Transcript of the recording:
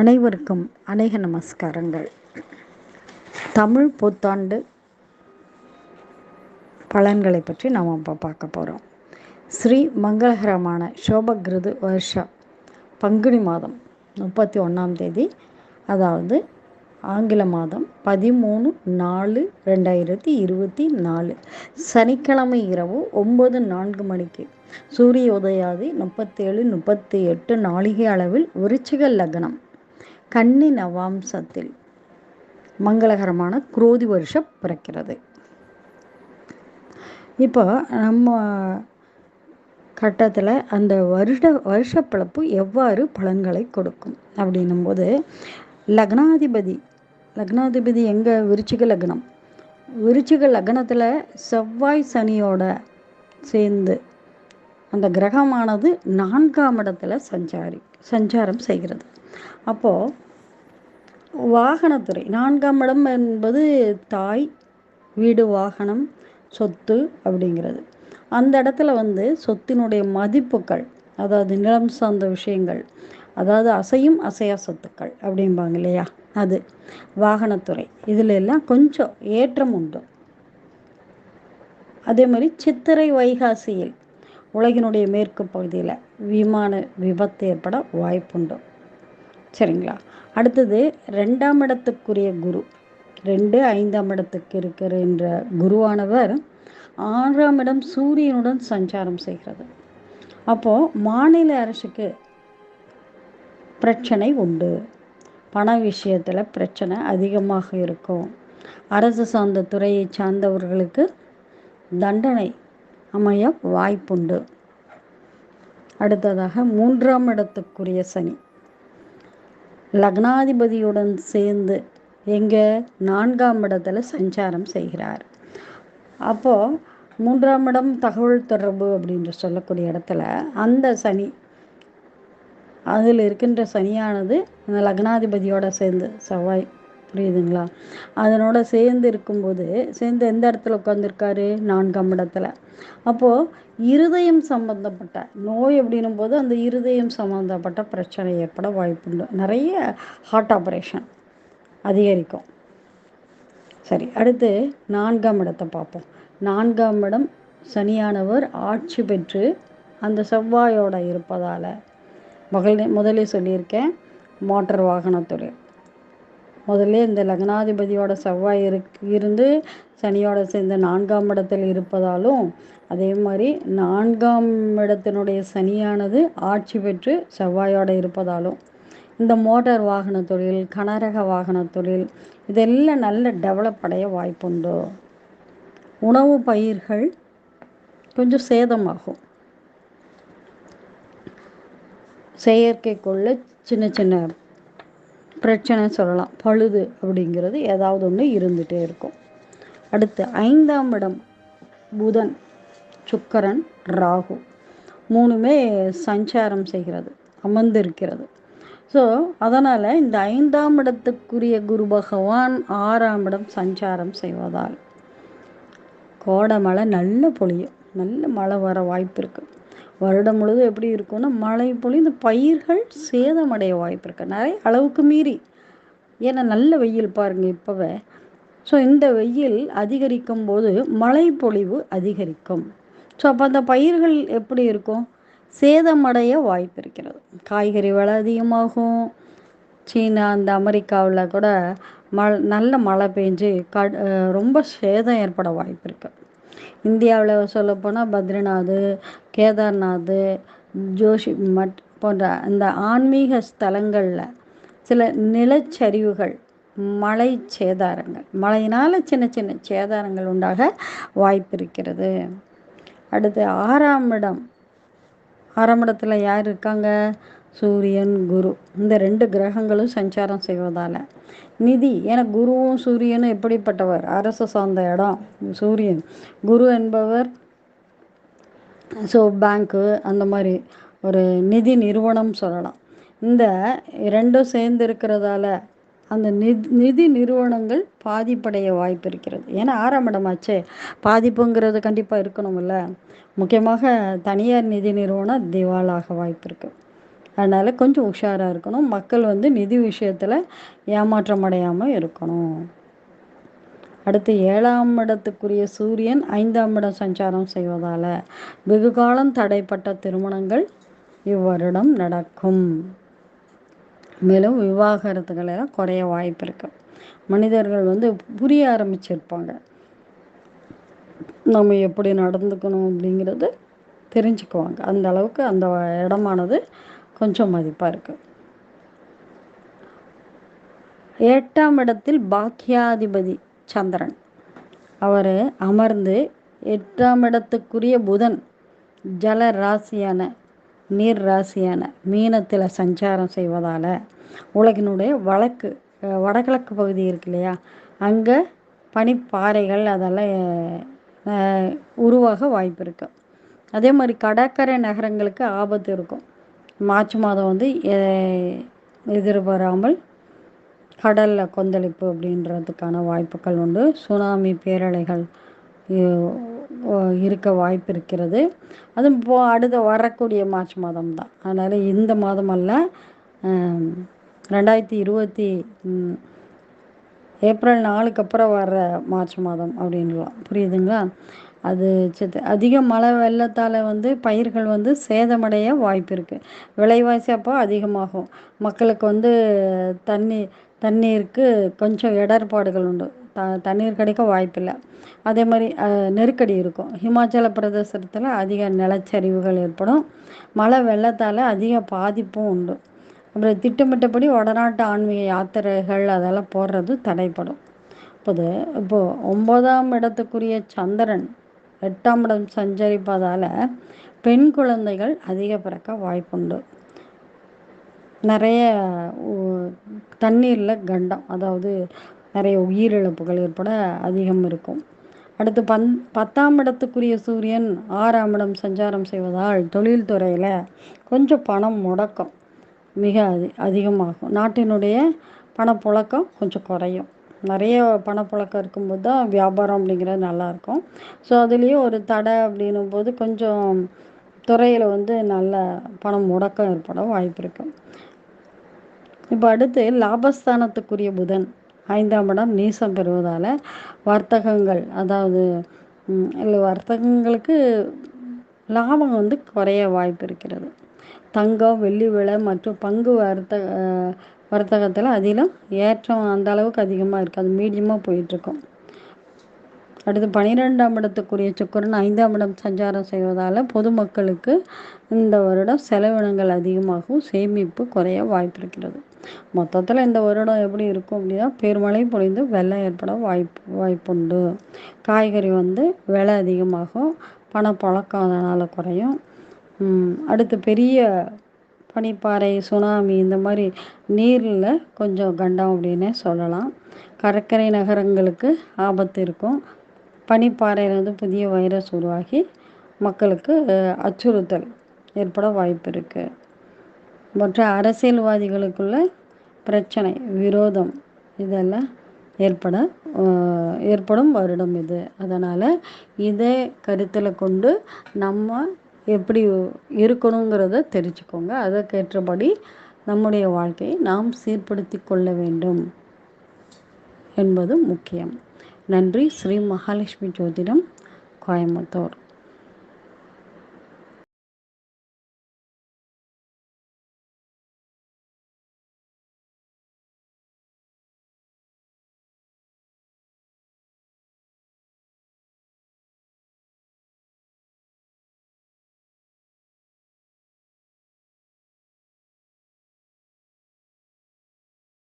அனைவருக்கும் அநேக நமஸ்காரங்கள். தமிழ் புத்தாண்டு பலன்களை பற்றி நாம் இப்போ பார்க்க போகிறோம். ஸ்ரீ மங்களகரமான சோபகிருது வருஷம் பங்குனி மாதம் 31ஆம் தேதி, அதாவது ஆங்கில மாதம் 13/4/2024 சனிக்கிழமை இரவு 9:04 மணிக்கு சூரிய உதயாதி 37-38 நாழிகை அளவில் விருச்சிக லக்னம் கன்னி நவாம்சத்தில் மங்களகரமான குரோதி வருஷம் பிறக்கிறது. இப்போ நம்ம கட்டத்தில் அந்த வருஷப்பிழப்பு எவ்வாறு பலன்களை கொடுக்கும் அப்படின்னும்போது, லக்னாதிபதி எங்கே? விருச்சிக லக்னம். விருச்சிக லக்னத்தில் செவ்வாய் சனியோட சேர்ந்து அந்த கிரகமானது 4ஆம் இடத்துல சஞ்சாரம் செய்கிறது. அப்போது வாகனத்துறை 4ஆம் இடம் என்பது தாய், வீடு, வாகனம், சொத்து அப்படிங்கிறது. அந்த இடத்துல சொத்தினுடைய மதிப்புகள், அதாவது நிலம் சார்ந்த விஷயங்கள், அதாவது அசையும் அசையா சொத்துக்கள் அப்படிம்பாங்க இல்லையா, அது வாகனத்துறை. இதில் எல்லாம் கொஞ்சம் ஏற்றம் உண்டு. அதே மாதிரி சித்திரை வைகாசியில் உலகினுடைய மேற்கு பகுதியில் விமான விபத்து ஏற்பட வாய்ப்புண்டு. சரிங்களா? அடுத்தது 2ஆம் இடத்துக்குரிய குரு, 2-5ஆம் இடத்துக்கு இருக்கிற குருவானவர் 6ஆம் இடம் சூரியனுடன் சஞ்சாரம் செய்கிறது. அப்போது மாநில அரசுக்கு பிரச்சனை உண்டு. பண விஷயத்தில் பிரச்சனை அதிகமாக இருக்கும். அரசு சார்ந்த துறையை சார்ந்தவர்களுக்கு தண்டனை அமைய வாய்ப்புண்டு. அடுத்ததாக 3ஆம் இடத்துக்குரிய சனி லக்னாதிபதியுடன் சேர்ந்து எங்கே? 4ஆம் இடத்துல சஞ்சாரம் செய்கிறார். அப்போது 3ஆம் இடம் தகவல் தொடர்பு அப்படின்னு சொல்லக்கூடிய இடத்துல அந்த சனி, அதில் இருக்கின்ற சனியானது அந்த லக்னாதிபதியோட சேர்ந்து செவ்வாய், புரியுதுங்களா, அதனோட சேர்ந்து இருக்கும்போது எந்த இடத்துல உட்காந்துருக்காரு? 4ஆம் இடத்துல. அப்போது இருதயம் சம்பந்தப்பட்ட நோய் அப்படின்னும் போது அந்த இருதயம் சம்பந்தப்பட்ட பிரச்சனை ஏற்பட வாய்ப்புண்டு. நிறைய ஹார்ட் ஆப்ரேஷன் அதிகரிக்கும். சரி, அடுத்து 4ஆம் இடத்தை பார்ப்போம். 4ஆம் இடம் சனியானவர் ஆட்சி பெற்று அந்த செவ்வாயோட இருப்பதால், முதலே சொல்லியிருக்கேன், மோட்டார் வாகனத்துறை முதல்ல இந்த லக்னாதிபதியோட செவ்வாய் இருந்து சனியோட சேர்ந்த 4ஆம் இடத்தில் இருப்பதாலும், அதே மாதிரி 4ஆம் இடத்தினுடைய சனியானது ஆட்சி பெற்று செவ்வாயோடு இருப்பதாலும் இந்த மோட்டார் வாகன தொழில், கனரக வாகன தொழில் இதெல்லாம் நல்ல டெவலப் அடைய வாய்ப்புண்டு. உணவு பயிர்கள் கொஞ்சம் சேதமாகும். செயற்கைக்குள்ள சின்ன சின்ன பிரச்சனை சொல்லலாம், பழுது அப்படிங்கிறது ஏதாவது ஒன்று இருந்துகிட்டே இருக்கும். அடுத்து 5ஆம் இடம் புதன், சுக்கிரன், ராகு 3மே சஞ்சாரம் செய்கிறது, அமர்ந்திருக்கிறது. ஸோ அதனால் இந்த 5ஆம் இடத்துக்குரிய குரு பகவான் 6ஆம் இடம் சஞ்சாரம் செய்வதால் கோடை மழை நல்ல பொழியும், நல்ல மழை வர வாய்ப்பு இருக்குது. வருடம் முழுதும் எப்படி இருக்கும்னா மழை பொழிந்து பயிர்கள் சேதமடைய வாய்ப்பு இருக்குது, நிறைய அளவுக்கு மீறி. ஏன்னா நல்ல வெயில் பாருங்கள் இப்போவே. ஸோ இந்த வெயில் அதிகரிக்கும் போது மழை பொழிவு அதிகரிக்கும். ஸோ அப்போ அந்த பயிர்கள் எப்படி இருக்கும்? சேதமடைய வாய்ப்பு இருக்கிறது. காய்கறி விலை அதிகமாகும். சீனா, அந்த அமெரிக்காவில் கூட நல்ல மழை பெஞ்சு ரொம்ப சேதம் ஏற்பட வாய்ப்பு இருக்குது. இந்தியாவில் சொல்லப்போனால் பத்ரிநாத், கேதார்நாத், ஜோஷிமட் போன்ற அந்த ஆன்மீக ஸ்தலங்களில் சில நிலச்சரிவுகள், மழை சேதாரங்கள், மழையினால் சின்ன சின்ன சேதாரங்கள் உண்டாக வாய்ப்பு இருக்கிறது. அடுத்து 6ஆம் இடத்துல யார் இருக்காங்க? சூரியன், குரு. இந்த 2 கிரகங்களும் சஞ்சாரம் செய்வதால் நிதி, ஏன்னா குருவும் சூரியனும் எப்படிப்பட்டவர்? அரசு சார்ந்த இடம் சூரியன். குரு என்பவர் பேங்க்கு, அந்த மாதிரி ஒரு நிதி நிறுவனம் சொல்லலாம். இந்த 2ம் சேர்ந்து இருக்கிறதால அந்த நிதி நிறுவனங்கள் பாதிப்படைய வாய்ப்பு இருக்கிறது. ஏன்னா 6ஆம் இடமாச்சே, பாதிப்புங்கிறது கண்டிப்பாக இருக்கணும்ல. முக்கியமாக தனியார் நிதி நிறுவனம் திவாலாக வாய்ப்பு இருக்குது. அதனால் கொஞ்சம் உஷாராக இருக்கணும். மக்கள் வந்து நிதி விஷயத்தில் ஏமாற்றம் அடையாமல் இருக்கணும். அடுத்து 7ஆம் இடத்துக்குரிய சூரியன் 5ஆம் இடம் சஞ்சாரம் செய்வதால் வெகுகாலம் தடைப்பட்ட திருமணங்கள் இவ்வருடம் நடக்கும். மேலும் விவாகரத்துகள் எல்லாம் குறைய வாய்ப்பு இருக்கு. மனிதர்கள் வந்து புரிய ஆரம்பிச்சிருப்பாங்க, நம்ம எப்படி நடந்துக்கணும் அப்படிங்கிறது தெரிஞ்சுக்குவாங்க. அந்த அளவுக்கு அந்த இடமானது கொஞ்சம் மதிப்பாக இருக்கு. 8ஆம் இடத்தில் பாக்கியாதிபதி சந்திரன் அவர் அமர்ந்து 8ஆம் இடத்துக்குரிய புதன் ஜல ராசியான நீர் ராசியான மீனத்தில் சஞ்சாரம் செய்வதால் உலகினுடைய வடகிழக்கு பகுதி இருக்கு இல்லையா, அங்கே பனிப்பாறைகள் அதெல்லாம் உருவாக வாய்ப்பு இருக்கு. அதே மாதிரி கடற்கரை நகரங்களுக்கு ஆபத்து இருக்கும். மார்ச் மாதம் வந்து எதிர்பாராமல் கடலில் கொந்தளிப்பு அப்படின்றதுக்கான வாய்ப்புகள் உண்டு. சுனாமி பேரலைகள் இருக்க வாய்ப்பு இருக்கிறது. அதுவும் இப்போது அடுத்த வரக்கூடிய மார்ச் மாதம் தான். அதனால் இந்த மாதம் அல்ல, 2020 ஏப்ரல் 4க்கு அப்புறம் வர்ற மார்ச் மாதம் அப்படின்லாம், புரியுதுங்களா? அது அதிக மழை வெள்ளத்தால் வந்து பயிர்கள் வந்து சேதமடைய வாய்ப்பு இருக்குது. விலைவாசி அப்போ அதிகமாகும். மக்களுக்கு வந்து தண்ணீருக்கு கொஞ்சம் இடர்பாடுகள் உண்டு. தண்ணீர் கிடைக்க வாய்ப்பில்லை. அதே மாதிரி நெருக்கடி இருக்கும். ஹிமாச்சல பிரதேசத்தில் அதிக நிலச்சரிவுகள் ஏற்படும். மழை வெள்ளத்தால் அதிக பாதிப்பும் உண்டு. அப்புறம் திட்டமிட்டபடி வடநாட்டு ஆன்மீக யாத்திரைகள் அதெல்லாம் போடுறது தடைப்படும். இப்போது 9ஆம் இடத்துக்குரிய சந்திரன் 8ஆம் இடம் சஞ்சரிப்பதால் பெண் குழந்தைகள் அதிக பிறக்க வாய்ப்புண்டு. நிறைய தண்ணீரில் கண்டம், அதாவது நிறைய உயிரிழப்புகள் ஏற்பட அதிகம் இருக்கும். அடுத்து 10ஆம் இடத்துக்குரிய சூரியன் 6ஆம் இடம் சஞ்சாரம் செய்வதால் தொழில்துறையில் கொஞ்சம் பணம் முடக்கம் மிக அதிகமாகும். நாட்டினுடைய பணப்புழக்கம் கொஞ்சம் குறையும். நிறைய பணப்புழக்கம் இருக்கும்போது தான் வியாபாரம் அப்படிங்கிறது நல்லாயிருக்கும். ஸோ அதுலேயே ஒரு தடை அப்படின்னும் போது கொஞ்சம் துறையில் வந்து நல்ல பணம் முடக்கம் ஏற்பட வாய்ப்பு இருக்கு. இப்போ அடுத்து லாபஸ்தானத்துக்குரிய புதன் 5ஆம் இடம் நீசம் பெறுவதால் வர்த்தகங்கள், அதாவது வர்த்தகங்களுக்கு லாபம் வந்து குறைய வாய்ப்பு இருக்கிறது. தங்கம் வெள்ளி விலை மற்றும் பங்கு வர்த்தகத்தில் அதிலும் ஏற்றம் அந்த அளவுக்கு அதிகமாக இருக்காது, மீடியமாக போயிட்டுருக்கும். அடுத்து 12ஆம் இடத்துக்குரிய சுக்கிரன் 5ஆம் இடம் சஞ்சாரம் செய்வதால் பொதுமக்களுக்கு இந்த வருடம் செலவினங்கள் அதிகமாகவும் சேமிப்பு குறைய வாய்ப்பு இருக்கிறது. மொத்தத்தில் இந்த வருடம் எப்படி இருக்கும் அப்படின்னா, பெருமழை பொழிந்து வெள்ளம் ஏற்பட வாய்ப்புண்டு. காய்கறி வந்து விலை அதிகமாகும், பணப்பழக்கம் அதனால் குறையும். அடுத்து பெரிய பனிப்பாறை, சுனாமி இந்த மாதிரி நீரில் கொஞ்சம் கண்டம் அப்படின்னே சொல்லலாம். கடற்கரை நகரங்களுக்கு ஆபத்து இருக்கும். பனிப்பாறையிலிருந்து புதிய வைரஸ் உருவாகி மக்களுக்கு அச்சுறுத்தல் ஏற்பட வாய்ப்பு இருக்குது. மற்ற அரசியல்வாதிகளுக்குள்ள பிரச்சனை, விரோதம் இதெல்லாம் ஏற்படும் வருடம் இது. அதனால் இதை கருத்தில் கொண்டு நம்ம எப்படி இருக்கணுங்கிறத தெரிஞ்சுக்கோங்க. அதற்கேற்றபடி நம்முடைய வாழ்க்கையை நாம் சீர்படுத்தி கொள்ள வேண்டும் என்பது முக்கியம். நன்றி. ஸ்ரீ மகாலட்சுமி ஜோதிடம், கோயம்புத்தூர்.